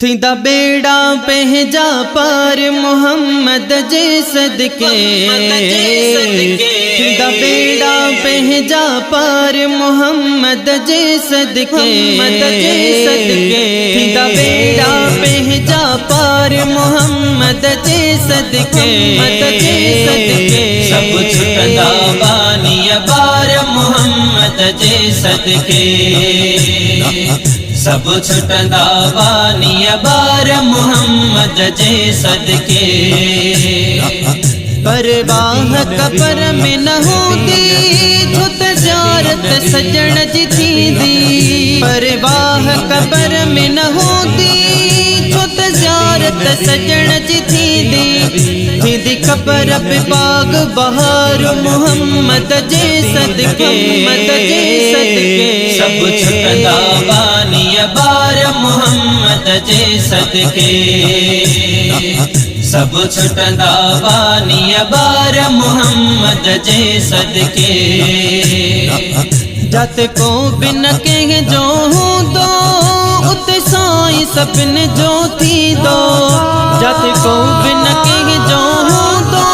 थींदा बेड़ा पंहिंजा पार मुहम्मद जे सदके, थींदा बेड़ा पंहिंजा पार मुहम्मद जे सदके, थींदा बेड़ा पंहिंजा पार मुहम्मद जे सदके, सब छुटंदा बानी बार मुहम्मद जे सदके, सब छुटंदा बानी बार मुहम्मद जे सदके। परवाह कबर में न होंदी जो तजारत सजण जी थींदी, परवाह कबर में न होंदी जो तजारत सजण जी थींदी, थींदी कबर पे बाग बहार मुहम्मद जे सदके, सब छुटंदा बानी बार मुहम्मद जे सदके, सब छुटंदा बानी बार मुहम्मद जे सदके। जत को बिन के जो दो उत साईं सपिन जो थी दो, जत को बिन के जो दो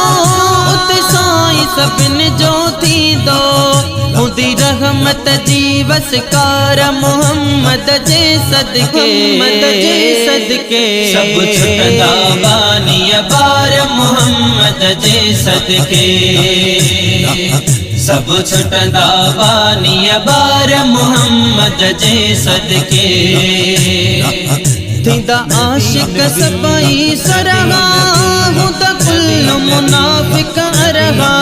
उत साईं सपिन जो थी दो, हुंदी रहमत जी वसकार मुहम्मद जे सदके, सब छुटंदा बानी बार मुहम्मद जे सदके, सब छुटंदा बानी बार मुहम्मद जे सदके। थींदा आशिक सभई सरहा हुंदा कुल मुनाफिक अरहा,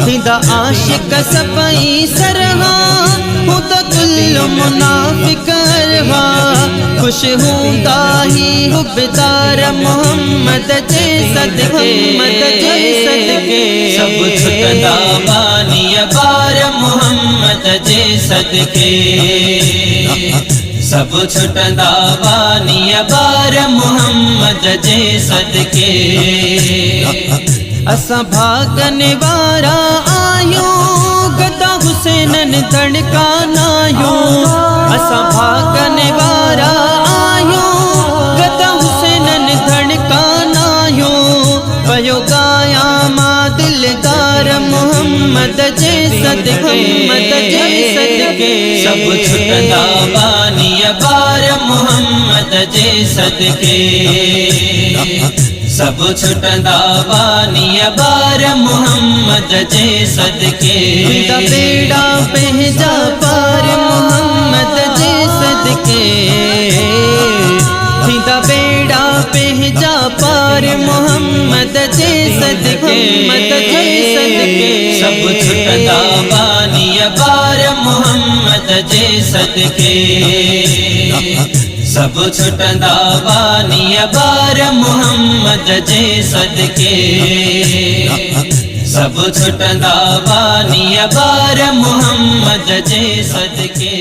थींदा आशिक सभई सरहा हुंदा कुल मुनाफिक अरहा, खुश हुंदा ही हुबदार मुहम्मद जे सदके, सब छुटंदा बानी बार मुहम्मद जे सदके, सब छुटंदा बानी बार मुहम्मद जे सदके। असां भागने वारा आयूं गदा हुसैनन धड़कानायूं, असां भागने वारा आयूं गदा हुसैनन धड़कानायूं, पयो गाया मां दिलदार मुहम्मद जे सदके, सब छुटंदा बानी बार मुहम्मद जे सदके, सब छुटंदा बानी बार मुहम्मद जे सदके। थींदा बेड़ा पंहिंजा पार मुहम्मद जे सदके, थींदा बेड़ा पंहिंजा पार मुहम्मद जे सदके, सब छुटंदा बानी बार मुहम्मद जे सदके, सब छुटंदा बानी बार मुहम्मद जे सदके, सब छुटंदा बानी बार मुहम्मद जे सदके।